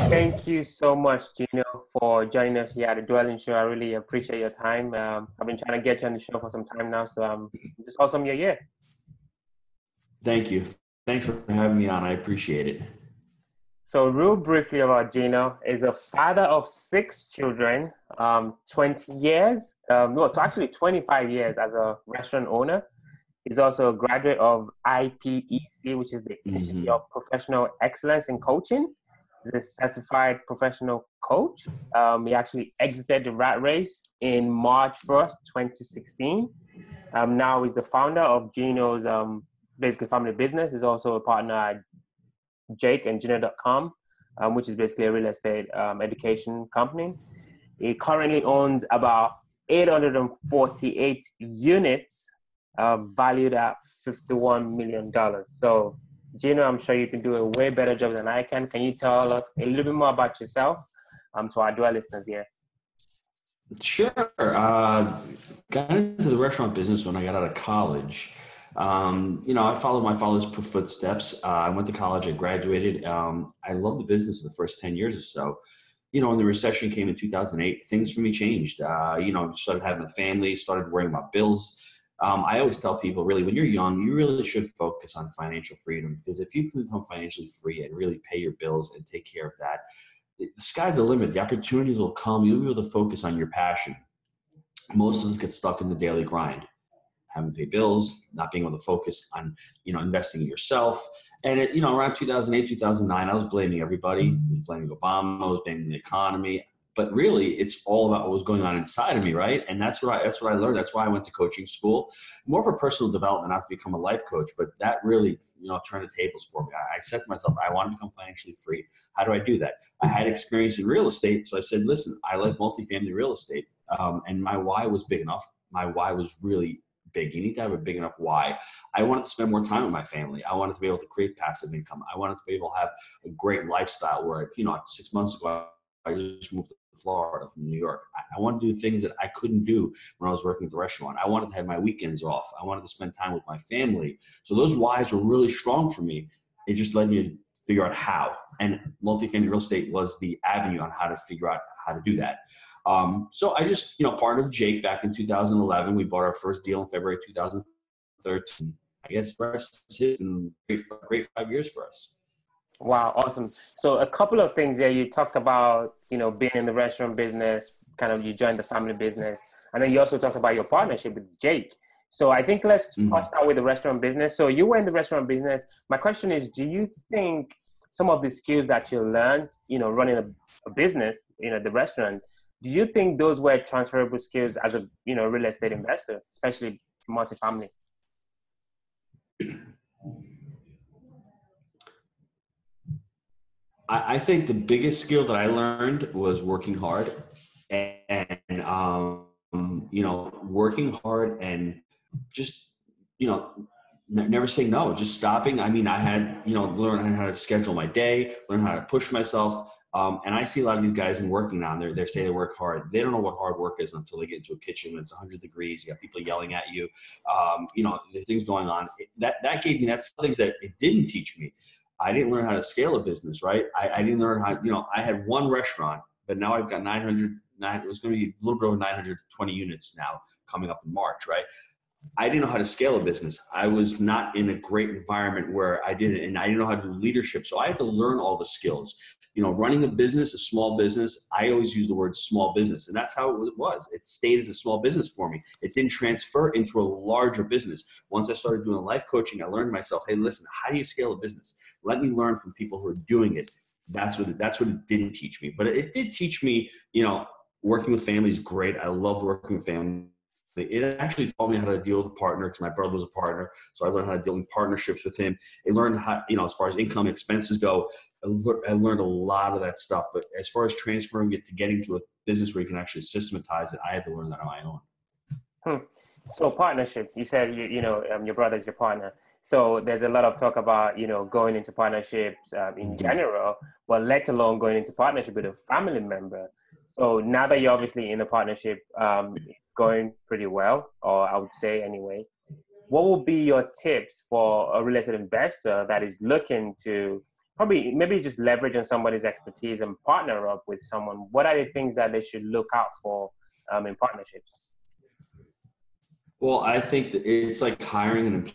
Thank you so much, Gino, for joining us here at the Dwellynn Show. I really appreciate your time. I've been trying to get you on the show for some time now, so it's awesome you're here. Thank you. Thanks for having me on. I appreciate it. So real briefly about Gino, is a father of 6 children, 20 years, no, actually 25 years as a restaurant owner. He's also a graduate of IPEC, which is the Institute of Professional Excellence in Coaching. He's a certified professional coach. He actually exited the rat race in March 1st, 2016. Now he's the founder of Gino's basically family business. He's also a partner at jakeandgino.com, which is basically a real estate education company. He currently owns about 848 units valued at $51 million. So, Gino, I'm sure you can do a way better job than I can. Can you tell us a little bit more about yourself to our Dwell listeners here? Sure. Got into the restaurant business when I got out of college. I followed my father's footsteps. I went to college. I graduated. I loved the business for the first 10 years or so. When the recession came in 2008, things for me changed. Started having a family, started worrying about bills. I always tell people, really, when you're young, you really should focus on financial freedom, because if you can become financially free and really pay your bills and take care of that, the sky's the limit. The opportunities will come. You'll be able to focus on your passion. Most of us get stuck in the daily grind, having to pay bills, not being able to focus on, investing in yourself. And around 2008, 2009, I was blaming everybody, blaming Obama, I was blaming the economy. But really, it's all about what was going on inside of me, right? And that's what I learned. That's why I went to coaching school, more for personal development, not to become a life coach. But that really, turned the tables for me. I said to myself, I want to become financially free. How do I do that? I had experience in real estate, so I said, listen, I like multifamily real estate, and my why was big enough. My why was really big. You need to have a big enough why. I wanted to spend more time with my family. I wanted to be able to create passive income. I wanted to be able to have a great lifestyle where, 6 months ago, I just moved to Florida from New York. I wanted to do things that I couldn't do when I was working at the restaurant. I wanted to have my weekends off. I wanted to spend time with my family. So those whys were really strong for me. It just led me to figure out how. And multifamily real estate was the avenue on how to figure out how to do that. So I just, partnered with Jake back in 2011. We bought our first deal in February 2013. I guess the rest is it, and great 5 years for us. Wow, awesome. So a couple of things there. You talked about, being in the restaurant business, kind of you joined the family business. And then you also talked about your partnership with Jake. So I think let's first start with the restaurant business. So you were in the restaurant business. My question is, do you think some of the skills that you learned, running a business, the restaurant, do you think those were transferable skills as a, real estate investor, especially multifamily? I think the biggest skill that I learned was working hard and working hard and just, never saying no, just stopping. I mean, I had, learn how to schedule my day, learn how to push myself. And I see a lot of these guys in working now, and they say they work hard. They don't know what hard work is until they get into a kitchen when it's 100 degrees. You got people yelling at you. The things going on. That gave me, that's things that it didn't teach me. I didn't learn how to scale a business, right? I didn't learn how, I had one restaurant, but now I've got it was going to be a little bit over 920 units now coming up in March, right? I didn't know how to scale a business. I was not in a great environment where I did it, and I didn't know how to do leadership. So I had to learn all the skills. Running a business, a small business, I always use the word small business, and that's how it was. It stayed as a small business for me. It didn't transfer into a larger business. Once I started doing life coaching, I learned myself, hey, listen, how do you scale a business? Let me learn from people who are doing it. That's what it didn't teach me. But it did teach me, working with family is great. I love working with family. It actually taught me how to deal with a partner, because my brother was a partner. So I learned how to deal in partnerships with him. I learned how, as far as income expenses go, I learned a lot of that stuff. But as far as transferring it to getting to a business where you can actually systematize it, I had to learn that on my own. So partnership, you said, your brother is your partner. So there's a lot of talk about, going into partnerships in general, but let alone going into partnership with a family member. So now that you're obviously in a partnership, going pretty well, or I would say anyway, what would be your tips for a real estate investor that is looking to probably maybe just leverage on somebody's expertise and partner up with someone, what are the things that they should look out for in partnerships? Well, I think that it's like hiring an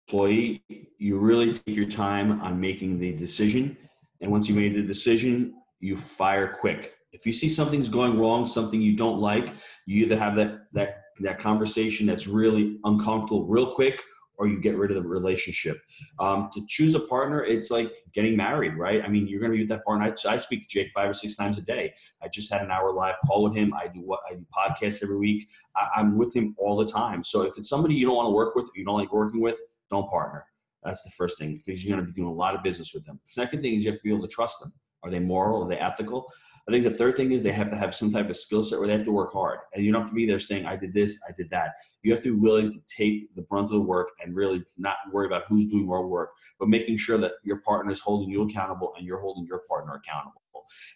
employee. You really take your time on making the decision. And once you made the decision, you fire quick. If you see something's going wrong, something you don't like, you either have that conversation that's really uncomfortable real quick, or you get rid of the relationship. To choose a partner, it's like getting married, right? I mean, you're going to be with that partner. I speak to Jake 5 or 6 times a day. I just had an hour live call with him. I do podcasts every week. I'm with him all the time. So if it's somebody you don't want to work with, or you don't like working with, don't partner. That's the first thing, because you're going to be doing a lot of business with them. Second thing is you have to be able to trust them. Are they moral? Are they ethical? I think the third thing is they have to have some type of skill set where they have to work hard. And you don't have to be there saying, I did this, I did that. You have to be willing to take the brunt of the work and really not worry about who's doing more work, but making sure that your partner is holding you accountable and you're holding your partner accountable.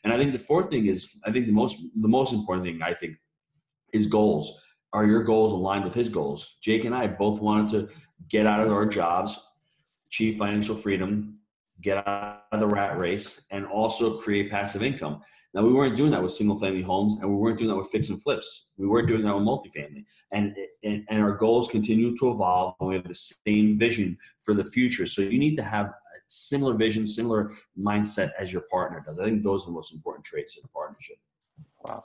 And I think the fourth thing is, I think the most important thing, I think, is goals. Are your goals aligned with his goals? Jake and I both wanted to get out of our jobs, achieve financial freedom, get out of the rat race, and also create passive income. Now, we weren't doing that with single family homes, and we weren't doing that with fix and flips. We weren't doing that with multifamily. And our goals continue to evolve, and we have the same vision for the future. So you need to have a similar vision, similar mindset as your partner does. I think those are the most important traits in a partnership. Wow.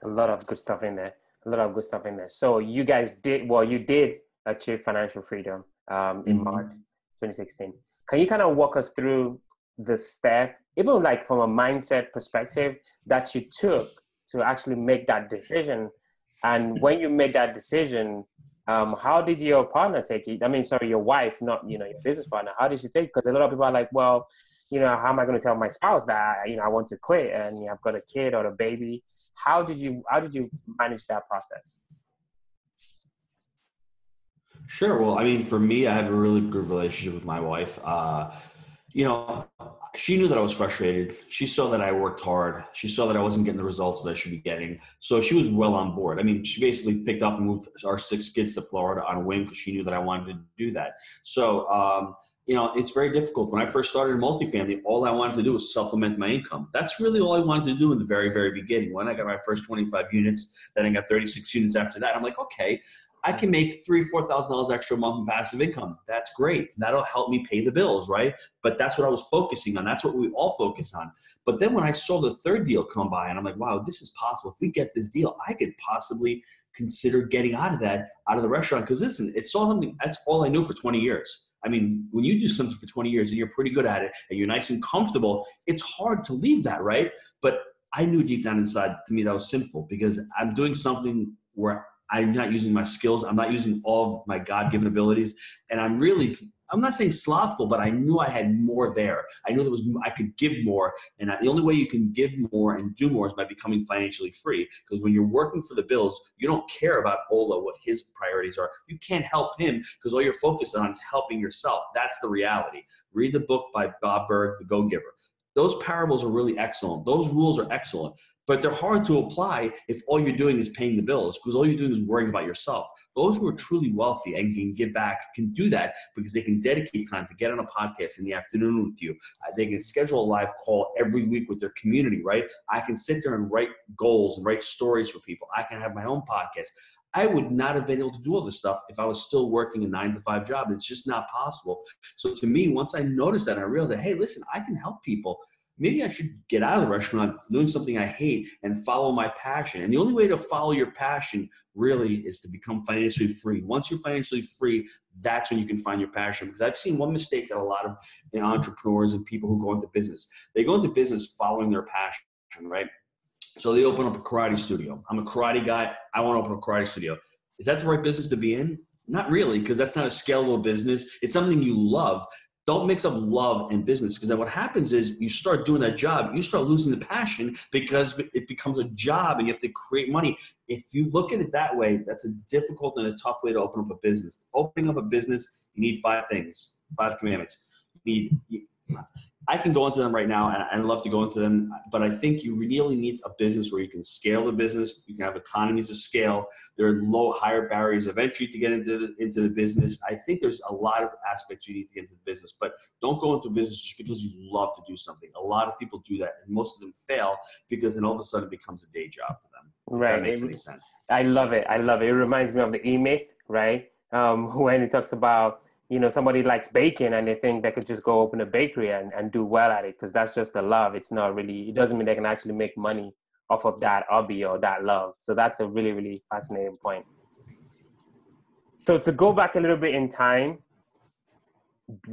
There's a lot of good stuff in there. So you guys you did achieve financial freedom in March 2016. Can you kind of walk us through the step, even like from a mindset perspective, that you took to actually make that decision? And when you made that decision, how did your partner take it? I mean, sorry, your wife, not, your business partner. How did she take it? Because a lot of people are like, well, how am I going to tell my spouse that, I want to quit and I've got a kid or a baby? How did you manage that process? Sure. Well, I mean, for me, I have a really good relationship with my wife. She knew that I was frustrated. She saw that I worked hard. She saw that I wasn't getting the results that I should be getting. So she was well on board. I mean, she basically picked up and moved our 6 kids to Florida on a whim because she knew that I wanted to do that. So, it's very difficult. When I first started in multifamily, all I wanted to do was supplement my income. That's really all I wanted to do in the very, very beginning. When I got my first 25 units, then I got 36 units after that. I'm like, okay, I can make $3,000 or $4,000 extra a month in passive income. That's great. That'll help me pay the bills, right? But that's what I was focusing on. That's what we all focus on. But then when I saw the third deal come by, and I'm like, wow, this is possible. If we get this deal, I could possibly consider getting out of the restaurant. Because listen, it's something, that's all I knew for 20 years. I mean, when you do something for 20 years and you're pretty good at it and you're nice and comfortable, it's hard to leave that, right? But I knew deep down inside, to me, that was sinful, because I'm doing something where I'm not using my skills. I'm not using all of my God-given abilities. And I'm not saying slothful, but I knew I had more there. I knew I could give more. And the only way you can give more and do more is by becoming financially free. Because when you're working for the bills, you don't care about Ola, what his priorities are. You can't help him because all you're focused on is helping yourself. That's the reality. Read the book by Bob Berg, The Go-Giver. Those parables are really excellent. Those rules are excellent. But they're hard to apply if all you're doing is paying the bills, because all you're doing is worrying about yourself. Those who are truly wealthy and can give back can do that because they can dedicate time to get on a podcast in the afternoon with you. They can schedule a live call every week with their community, right? I can sit there and write goals and write stories for people. I can have my own podcast. I would not have been able to do all this stuff if I was still working a 9-to-5 job. It's just not possible. So to me, once I noticed that, I realized that, hey, listen, I can help people. Maybe I should get out of the restaurant doing something I hate and follow my passion. And the only way to follow your passion really is to become financially free. Once you're financially free, that's when you can find your passion. Because I've seen one mistake that a lot of entrepreneurs and people who go into business, they go into business following their passion, right? So they open up a karate studio. I'm a karate guy. I want to open a karate studio. Is that the right business to be in? Not really, because that's not a scalable business. It's something you love. Don't mix up love and business, because then what happens is you start doing that job, you start losing the passion because it becomes a job and you have to create money. If you look at it that way, that's a difficult and a tough way to open up a business. Opening up a business, you need 5 things, 5 commandments. You need I can go into them right now, and I'd love to go into them, but I think you really need a business where you can scale the business. You can have economies of scale. There are higher barriers of entry to get into the business. I think there's a lot of aspects you need to get into the business, but don't go into business just because you love to do something. A lot of people do that, and most of them fail because then all of a sudden it becomes a day job for them. Right. If that makes any sense. I love it. I love it. It reminds me of the E-Myth, right? When it talks about, somebody likes baking and they think they could just go open a bakery and do well at it because that's just the love. It's not really, it doesn't mean they can actually make money off of that hobby or that love. So that's a really, really fascinating point. So to go back a little bit in time,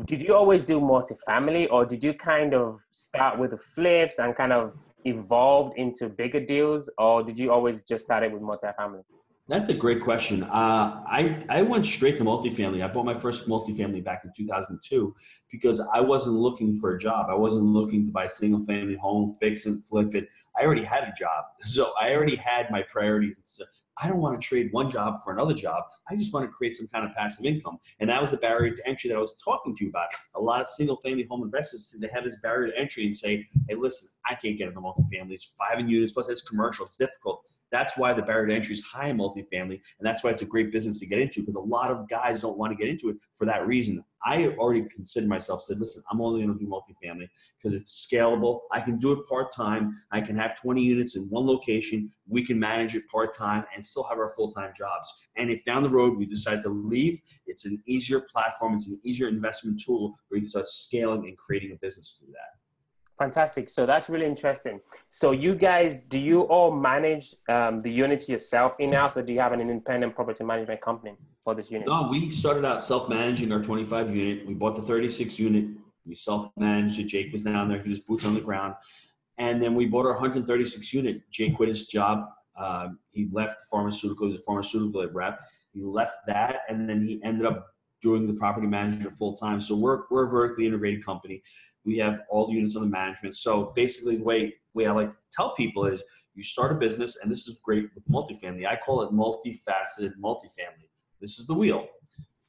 did you always do multifamily, or did you kind of start with the flips and kind of evolved into bigger deals, or did you always just start it with multifamily? That's a great question. I went straight to multifamily. I bought my first multifamily back in 2002 because I wasn't looking for a job. I wasn't looking to buy a single family home, fix and flip it. I already had a job. So I already had my priorities. So I don't want to trade one job for another job. I just want to create some kind of passive income. And that was the barrier to entry that I was talking to you about. A lot of single family home investors, they have this barrier to entry and say, hey, listen, I can't get into multifamily. It's 5 units, plus it's commercial, it's difficult. That's why the barrier to entry is high in multifamily, and that's why it's a great business to get into, because a lot of guys don't want to get into it for that reason. I already considered myself, said, listen, I'm only going to do multifamily because it's scalable. I can do it part-time. I can have 20 units in one location. We can manage it part-time and still have our full-time jobs. And if down the road we decide to leave, it's an easier platform. It's an easier investment tool where you can start scaling and creating a business through that. Fantastic. So that's really interesting. So you guys, do you all manage the units yourself in-house, or do you have an independent property management company for this unit? No, we started out self-managing our 25 unit. We bought the 36 unit. We self-managed it. Jake was down there. He was boots on the ground. And then we bought our 136 unit. Jake quit his job. He left pharmaceutical. He was a pharmaceutical rep. He left that, and then he ended up doing the property management full time. So we're a vertically integrated company. We have all the units under management. So basically the way I like to tell people is you start a business, and this is great with multifamily. I call it multifaceted multifamily. This is the wheel.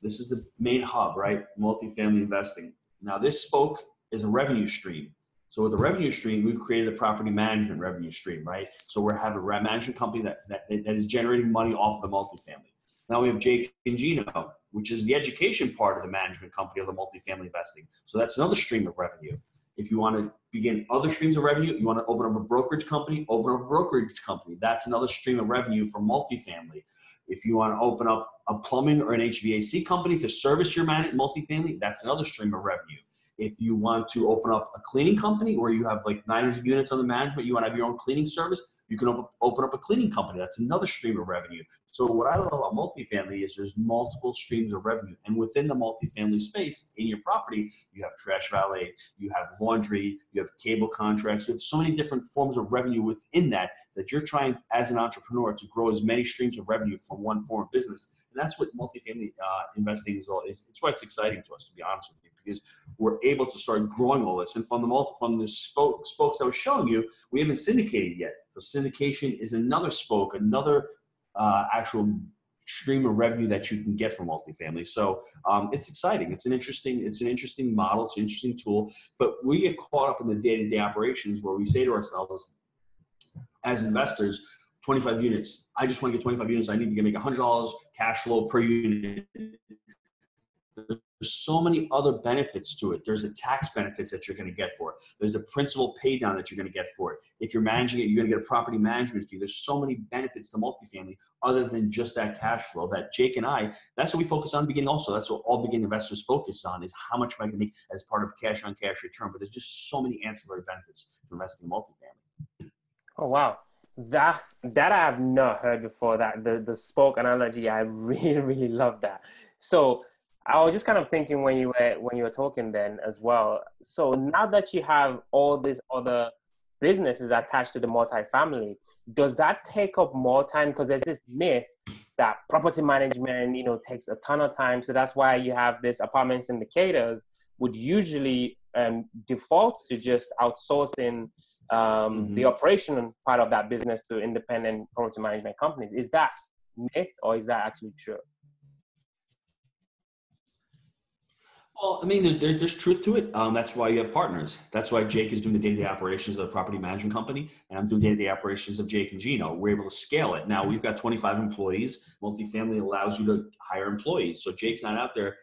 This is the main hub, right? Multifamily investing. Now this spoke is a revenue stream. So with the revenue stream, we've created a property management revenue stream, right? So we have a management company that is generating money off of the multifamily. Now we have Jake and Gino, which is the education part of the management company of the multifamily investing. So that's another stream of revenue. If you want to begin other streams of revenue, you want to open up a brokerage company, open up a brokerage company. That's another stream of revenue for multifamily. If you want to open up a plumbing or an HVAC company to service your multifamily, that's another stream of revenue. If you want to open up a cleaning company where you have like 900 units under management, you want to have your own cleaning service, you can open up a cleaning company. That's another stream of revenue. So what I love about multifamily is there's multiple streams of revenue. And within the multifamily space, in your property, you have trash valet, you have laundry, you have cable contracts. You have so many different forms of revenue within that you're trying as an entrepreneur to grow as many streams of revenue from one form of business. And that's what multifamily investing is all is. It's why it's exciting to us, to be honest with you, because we're able to start growing all this. And from the spokes I was showing you, we haven't syndicated yet. So syndication is another spoke, another actual stream of revenue that you can get from multifamily. So it's exciting. It's an interesting model. It's an interesting tool. But we get caught up in the day-to-day operations where we say to ourselves, as investors, 25 units. I just want to get 25 units. I need to make $100 cash flow per unit. There's so many other benefits to it. There's the tax benefits that you're going to get for it. There's the principal pay down that you're going to get for it. If you're managing it, you're going to get a property management fee. There's so many benefits to multifamily other than just that cash flow that Jake and I, that's what we focus on in the beginning also. That's what all beginning investors focus on, is how much am I going to make as part of cash on cash return. But there's just so many ancillary benefits to investing in multifamily. Oh, wow. That I have not heard before, that the spoke analogy. I really, really love that. So I was just kind of thinking when you were talking then as well. So now that you have all these other businesses attached to the multifamily, does that take up more time? Because there's this myth that property management, takes a ton of time. So that's why you have this apartment syndicators would usually default to just outsourcing the operation part of that business to independent property management companies. Is that myth, or is that actually true? Well, I mean, there's truth to it. That's why you have partners. That's why Jake is doing the day-to-day operations of the property management company, and I'm doing day-to-day operations of Jake and Gino. We're able to scale it. Now we've got 25 employees. Multifamily allows you to hire employees. So Jake's not out there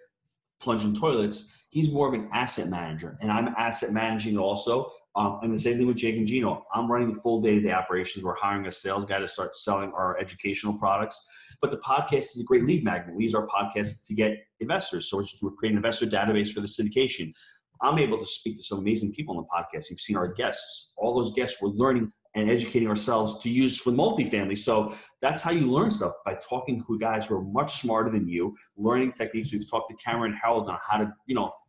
plunging toilets. He's more of an asset manager, and I'm asset managing also. And the same thing with Jake and Gino. I'm running the full day-to-day operations. We're hiring a sales guy to start selling our educational products. But the podcast is a great lead magnet. We use our podcast to get investors. So we're creating an investor database for the syndication. I'm able to speak to some amazing people on the podcast. You've seen our guests. All those guests we're learning and educating ourselves to use for multifamily. So that's how you learn stuff, by talking to guys who are much smarter than you, learning techniques. We've talked to Cameron Harold on how to,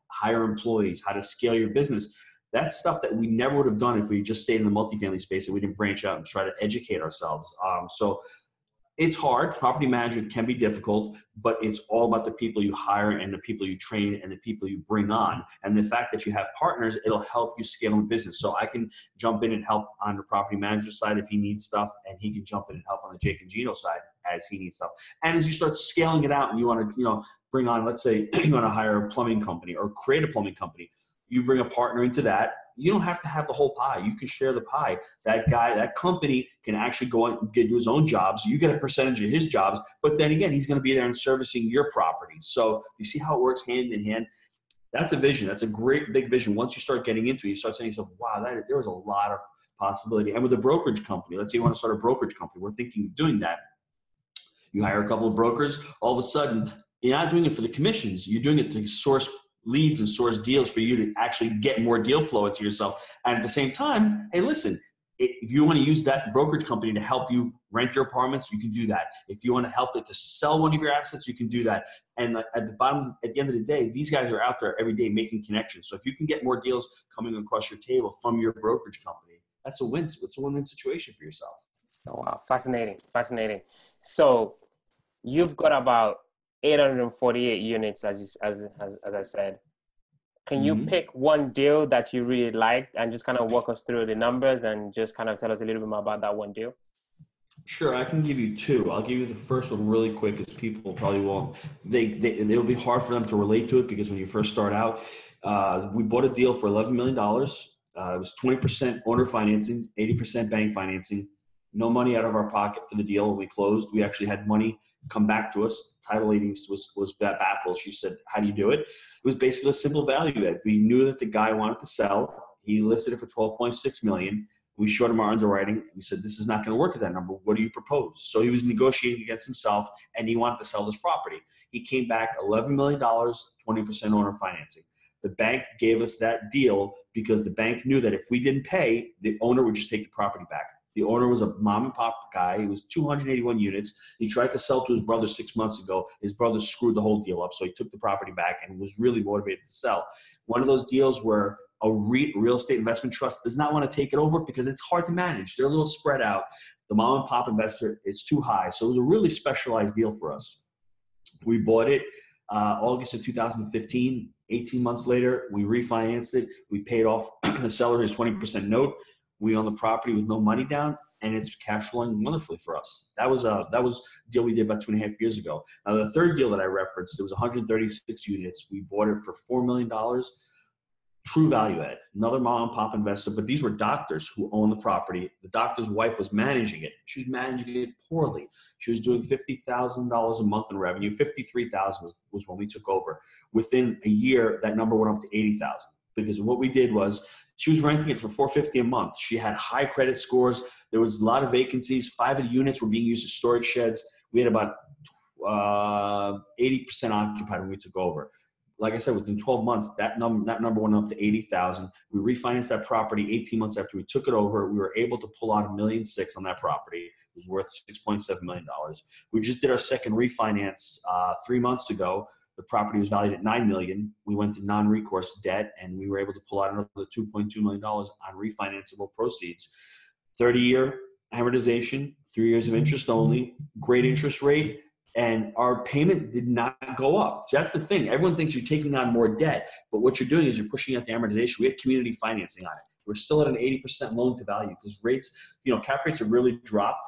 hire employees, how to scale your business. That's stuff that we never would have done if we just stayed in the multifamily space and we didn't branch out and try to educate ourselves. So it's hard. Property management can be difficult, but it's all about the people you hire and the people you train and the people you bring on. And the fact that you have partners, it'll help you scale a business. So I can jump in and help on the property manager side if he needs stuff, and he can jump in and help on the Jake and Gino side as he needs stuff. And as you start scaling it out and you want to, bring on, let's say you want to hire a plumbing company or create a plumbing company, you bring a partner into that. You don't have to have the whole pie. You can share the pie. That guy, that company can actually go and do his own jobs. You get a percentage of his jobs, but then again, he's going to be there and servicing your property. So you see how it works hand in hand. That's a vision. That's a great big vision. Once you start getting into it, you start saying to yourself, wow, there was a lot of possibility. And with a brokerage company, let's say you want to start a brokerage company, we're thinking of doing that. You hire a couple of brokers, all of a sudden, you're not doing it for the commissions. You're doing it to source leads and source deals for you to actually get more deal flow into yourself. And at the same time, hey, listen, if you want to use that brokerage company to help you rent your apartments, you can do that. If you want to help it to sell one of your assets, you can do that. And at the end of the day, these guys are out there every day making connections. So if you can get more deals coming across your table from your brokerage company, that's a win. It's a win-win situation for yourself. Oh, wow. Fascinating. So you've got about 848 units, as I said. Can you pick one deal that you really liked and just kind of walk us through the numbers and just kind of tell us a little bit more about that one deal? Sure, I can give you two. I'll give you the first one really quick, because people probably won't. It'll be hard for them to relate to it, because when you first start out, we bought a deal for $11 million. It was 20% owner financing, 80% bank financing. No money out of our pocket for the deal. When we closed, we actually had money come back to us. Title lady was baffled. She said, how do you do it? It was basically a simple value add. We knew that the guy wanted to sell. He listed it for $12.6 million. We showed him our underwriting. We said, this is not going to work at that number. What do you propose? So he was negotiating against himself, and he wanted to sell this property. He came back $11 million, 20% owner financing. The bank gave us that deal because the bank knew that if we didn't pay, the owner would just take the property back. The owner was a mom and pop guy. He was 281 units. He tried to sell to his brother 6 months ago. His brother screwed the whole deal up, so he took the property back and was really motivated to sell. One of those deals where a real estate investment trust does not want to take it over because it's hard to manage. They're a little spread out. The mom and pop investor, it's too high. So it was a really specialized deal for us. We bought it August of 2015. 18 months later, we refinanced it. We paid off the seller his 20% note. We own the property with no money down, and it's cash flowing wonderfully for us. That was a deal we did about 2.5 years ago. Now, the third deal that I referenced, it was 136 units. We bought it for $4 million. True value add. Another mom and pop investor, but these were doctors who owned the property. The doctor's wife was managing it. She was managing it poorly. She was doing $50,000 a month in revenue. $53,000 was when we took over. Within a year, that number went up to $80,000, because what we did was she was renting it for $450 a month. She had high credit scores. There was a lot of vacancies. 5 of the units were being used as storage sheds. We had about 80% occupied when we took over. Like I said, within 12 months, that number went up to 80,000. We refinanced that property 18 months after we took it over. We were able to pull out $1.6 million on that property. It was worth $6.7 million. We just did our second refinance 3 months ago. The property was valued at $9 million. We went to non-recourse debt, and we were able to pull out another $2.2 million on refinanceable proceeds. 30-year amortization, 3 years of interest only, great interest rate, and our payment did not go up. So that's the thing. Everyone thinks you're taking on more debt, but what you're doing is you're pushing out the amortization. We had community financing on it. We're still at an 80% loan to value because rates, cap rates have really dropped,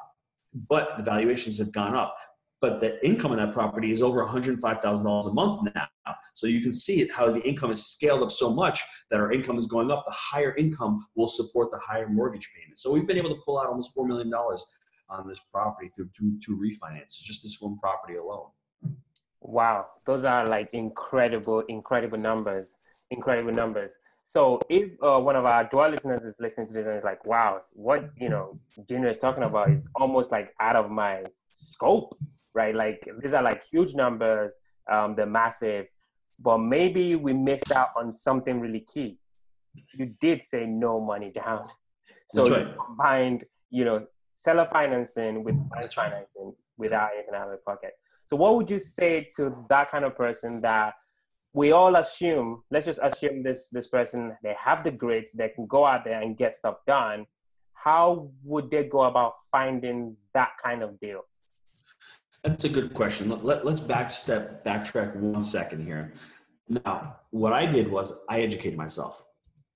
but the valuations have gone up. but the income on that property is over $105,000 a month now. So you can see it, how the income is scaled up so much that our income is going up. The higher income will support the higher mortgage payment. So we've been able to pull out almost $4 million on this property through two refinances, just this one property alone. Wow, those are like incredible numbers, incredible numbers. So if one of our Dwell listeners is listening to this and is like, wow, what, Gino is talking about is almost like out of my scope, right? Like these are like huge numbers, they're massive, but maybe we missed out on something really key. You did say no money down. So That's right. You combined, seller financing with bank financing without anything out of the pocket. So what would you say to that kind of person that we all assume, let's just assume this person, they have the grit, they can go out there and get stuff done. How would they go about finding that kind of deal? That's a good question. Let's backtrack 1 second here. Now, what I did was I educated myself.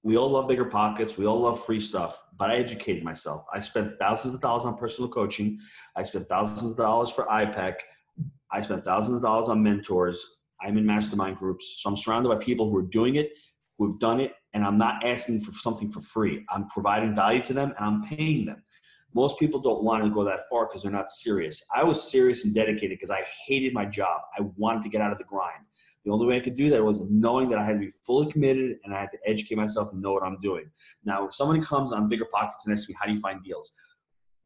We all love bigger pockets. We all love free stuff, but I educated myself. I spent thousands of dollars on personal coaching. I spent thousands of dollars for IPEC. I spent thousands of dollars on mentors. I'm in mastermind groups. So I'm surrounded by people who are doing it, who've done it, and I'm not asking for something for free. I'm providing value to them and I'm paying them. Most people don't want to go that far because they're not serious. I was serious and dedicated because I hated my job. I wanted to get out of the grind. The only way I could do that was knowing that I had to be fully committed and I had to educate myself and know what I'm doing. Now, if someone comes on bigger pockets and asks me, how do you find deals?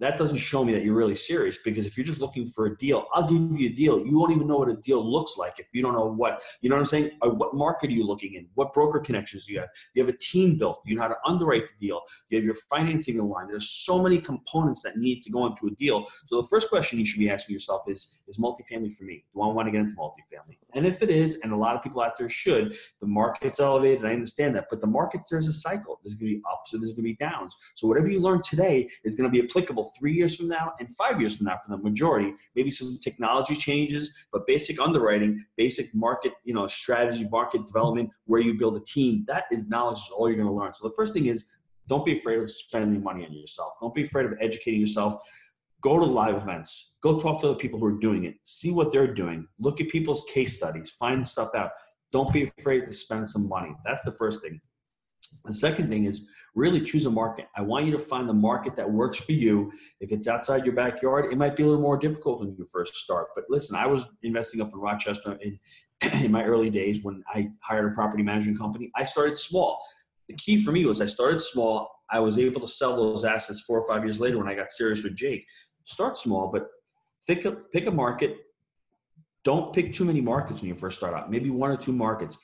That doesn't show me that you're really serious, because if you're just looking for a deal, I'll give you a deal. You won't even know what a deal looks like if you don't know what I'm saying? Or what market are you looking in? What broker connections do you have? You have a team built. You know how to underwrite the deal. You have your financing aligned. There's so many components that need to go into a deal. So the first question you should be asking yourself is multifamily for me? Do I want to get into multifamily? And if it is, and a lot of people out there should, the market's elevated. I understand that. But the markets, there's a cycle. There's going to be ups or there's going to be downs. So whatever you learn today is going to be applicable 3 years from now and 5 years from now for the majority. Maybe some technology changes, but basic underwriting, basic market, strategy, market development, where you build a team, that is knowledge is all you're going to learn. So the first thing is, don't be afraid of spending money on yourself. Don't be afraid of educating yourself. Go to live events. Go talk to other people who are doing it. See what they're doing. Look at people's case studies. Find stuff out. Don't be afraid to spend some money. That's the first thing. The second thing is really choose a market. I want you to find the market that works for you. If it's outside your backyard, it might be a little more difficult when you first start. But listen, I was investing up in Rochester in my early days when I hired a property management company. I started small. The key for me was I started small. I was able to sell those assets 4 or 5 years later when I got serious with Jake. Start small, but pick a market. Don't pick too many markets when you first start out. Maybe 1 or 2 markets.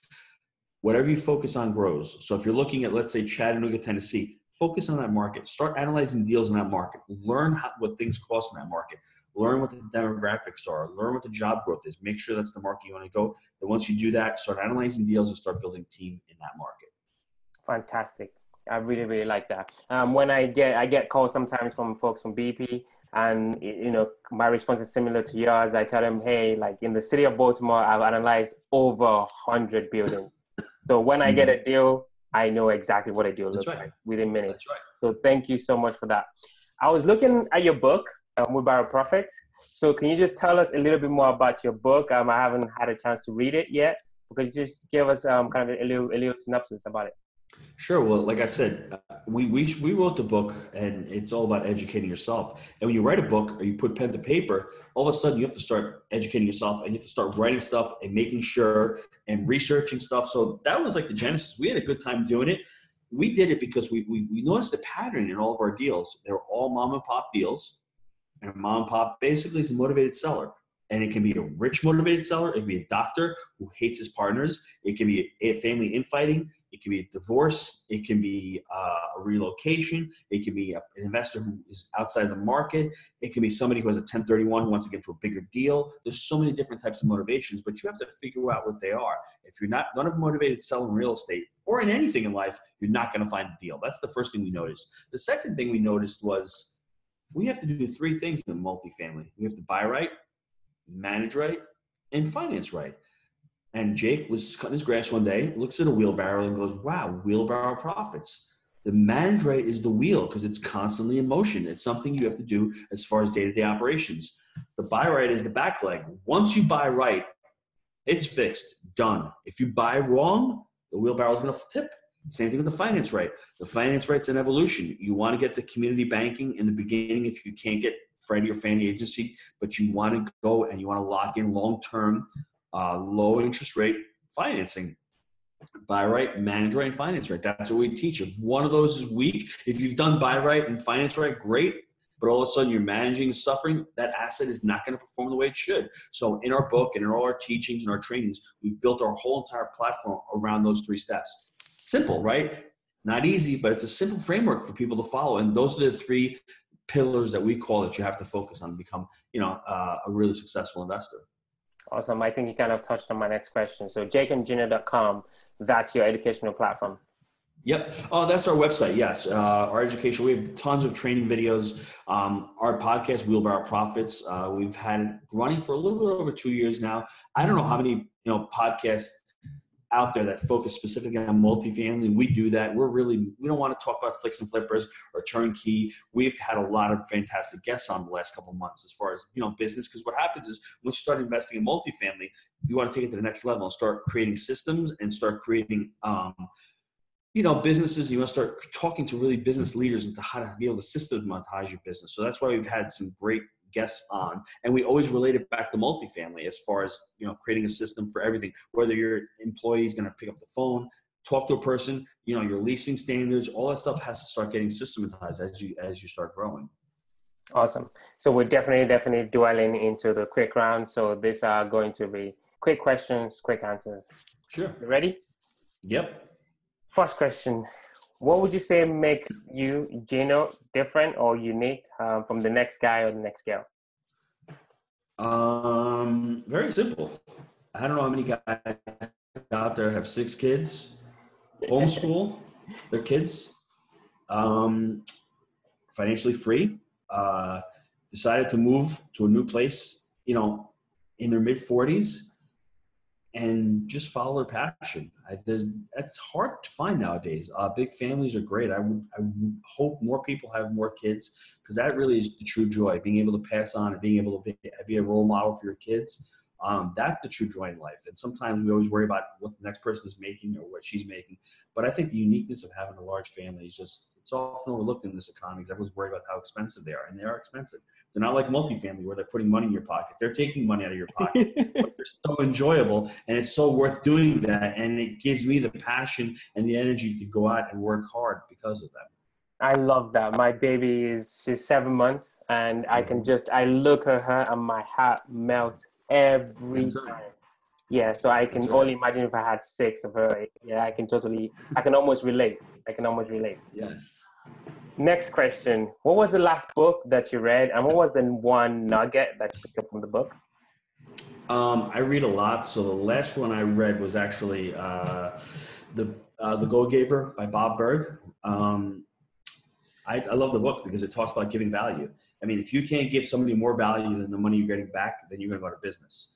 Whatever you focus on grows. So if you're looking at, let's say, Chattanooga, Tennessee, focus on that market. Start analyzing deals in that market. Learn what things cost in that market. Learn what the demographics are. Learn what the job growth is. Make sure that's the market you want to go. And once you do that, start analyzing deals and start building team in that market. Fantastic. I really, really like that. When I get calls sometimes from folks from BP, and my response is similar to yours. I tell them, hey, like in the city of Baltimore, I've analyzed over 100 buildings. So when I get a deal, I know exactly what a deal looks like within minutes. That's right. So thank you so much for that. I was looking at your book, Barbaro Profit. So can you just tell us a little bit more about your book? I haven't had a chance to read it yet. Could you just give us kind of a little synopsis about it? Sure. Well, like I said, we wrote the book, and it's all about educating yourself. And when you write a book or you put pen to paper, all of a sudden you have to start educating yourself, and you have to start writing stuff and making sure and researching stuff. So that was like the genesis. We had a good time doing it. We did it because we noticed a pattern in all of our deals. They were all mom and pop deals, and a mom and pop basically is a motivated seller. And it can be a rich motivated seller. It can be a doctor who hates his partners. It can be a family infighting. It can be a divorce. It can be a relocation. It can be an investor who is outside the market. It can be somebody who has a 1031 who wants to get to a bigger deal. There's so many different types of motivations, but you have to figure out what they are. If you're not a motivated seller in real estate or in anything in life, you're not going to find a deal. That's the first thing we noticed. The second thing we noticed was we have to do 3 things in multifamily. We have to buy right, manage right, and finance right. And Jake was cutting his grass one day, looks at a wheelbarrow and goes, wow, wheelbarrow profits. The manage right is the wheel because it's constantly in motion. It's something you have to do as far as day-to-day operations. The buy right is the back leg. Once you buy right, it's fixed, done. If you buy wrong, the wheelbarrow is going to tip. Same thing with the finance right. The finance right's an evolution. You want to get the community banking in the beginning if you can't get Freddie or Fannie agency, but you want to go and you want to lock in long-term, low interest rate financing. Buy right, manage right, and finance right. That's what we teach. If one of those is weak, if you've done buy right and finance right, great. But all of a sudden you're managing and suffering, that asset is not going to perform the way it should. So in our book and in all our teachings and our trainings, we've built our whole entire platform around those 3 steps. Simple, right? Not easy, but it's a simple framework for people to follow. And those are the 3 pillars that we call that you have to focus on to become, a really successful investor. Awesome. I think you kind of touched on my next question. So jakeandgino.com, that's your educational platform. Yep. Oh, that's our website. Yes. Our education, we have tons of training videos. Our podcast, Wheelbarrow Profits, we've had it running for a little bit over 2 years now. I don't know how many, podcasts out there that focus specifically on multifamily. We do that. We don't want to talk about flicks and flippers or turnkey. We've had a lot of fantastic guests on the last couple of months as far as, business. Because what happens is once you start investing in multifamily, you want to take it to the next level and start creating systems and start creating, businesses. You want to start talking to really business leaders into how to be able to systematize your business. So that's why we've had some great guests on, and we always relate it back to multifamily as far as, creating a system for everything, whether your employee is going to pick up the phone, talk to a person, your leasing standards, all that stuff has to start getting systematized as you start growing. Awesome. So we're definitely dwelling into the quick round. So these are going to be quick questions, quick answers. Sure. You ready? Yep. First question. What would you say makes you, Gino, different or unique from the next guy or the next girl? Very simple. I don't know how many guys out there have 6 kids, homeschool their kids, financially free, decided to move to a new place, in their mid-40s, and just follow their passion. That's hard to find nowadays. Big families are great. I would hope more people have more kids, because that really is the true joy, being able to pass on and being able to be a role model for your kids. That's the true joy in life. And sometimes we always worry about what the next person is making or what she's making. But I think the uniqueness of having a large family is it's often overlooked in this economy, because everyone's worried about how expensive they are, and they are expensive. They're not like multifamily where they're putting money in your pocket. They're taking money out of your pocket. But they're so enjoyable, and it's so worth doing that. And it gives me the passion and the energy to go out and work hard because of that. I love that. My baby she's 7 months, and I look at her and my heart melts every time. Yeah, so I can only imagine if I had 6 of her. Yeah, I can almost relate. Yes. Next question. What was the last book that you read, and what was the one nugget that you picked up from the book? I read a lot. So the last one I read was actually the Go-Giver by Bob Berg. I love the book because it talks about giving value. I mean, if you can't give somebody more value than the money you're getting back, then you're going to go out of business.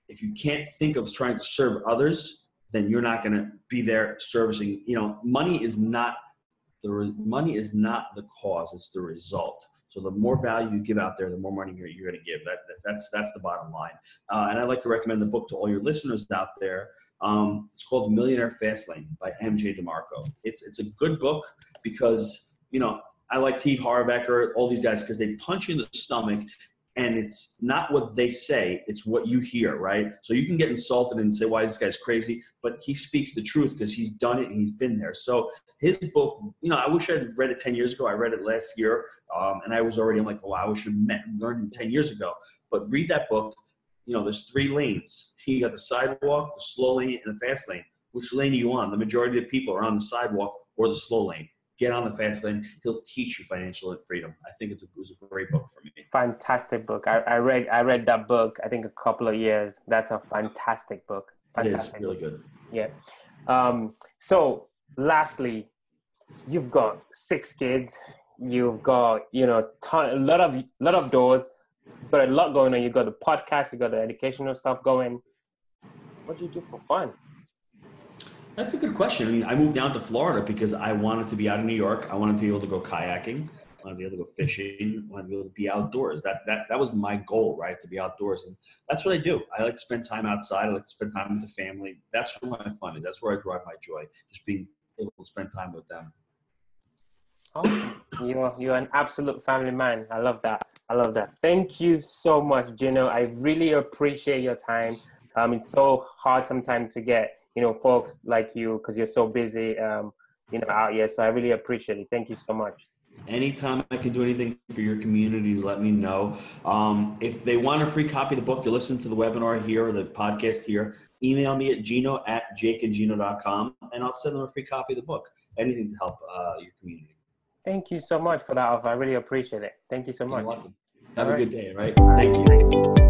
If you can't think of trying to serve others, then you're not going to be there servicing. Money is not the cause; it's the result. So the more value you give out there, the more money you're going to give. That's the bottom line. And I'd like to recommend the book to all your listeners out there. It's called Millionaire Fastlane by M.J. DeMarco. It's a good book because I like Steve Harvecker, all these guys, because they punch you in the stomach, and it's not what they say, it's what you hear, right? So you can get insulted and say, why this guy's crazy, but he speaks the truth because he's done it and he's been there. So his book, I wish I had read it 10 years ago. I read it last year, and I was already, I'm like, oh, I wish I had learned it 10 years ago. But read that book. There's 3 lanes. You got the sidewalk, the slow lane, and the fast lane. Which lane are you on? The majority of the people are on the sidewalk or the slow lane. Get on the fast lane. He'll teach you financial freedom. I think it was a great book for me. Fantastic book. I read that book, I think, a couple of years. That's a fantastic book. Fantastic. It is really good. Yeah. So lastly, you've got 6 kids. You've got, a lot of doors. You've got a lot going on. You've got the podcast. You've got the educational stuff going. What do you do for fun? That's a good question. I mean, I moved down to Florida because I wanted to be out of New York. I wanted to be able to go kayaking. wanted to be able to go fishing, wanted to be able to be outdoors. That was my goal, right? To be outdoors. And that's what I do. I like to spend time outside. I like to spend time with the family. That's where my fun is. That's where I derive my joy. Just being able to spend time with them. Awesome. You're an absolute family man. I love that. I love that. Thank you so much, Gino. I really appreciate your time. It's so hard sometimes to get, folks like you, because you're so busy, out here. So I really appreciate it. Thank you so much. Anytime I can do anything for your community, let me know. If they want a free copy of the book to listen to the webinar here or the podcast here, email me at gino@jakeandgino.com, and I'll send them a free copy of the book. Anything to help your community. Thank you so much for that offer. I really appreciate it. Thank you so much. You're welcome. Have All a right. good day, right? Thank you. Thanks.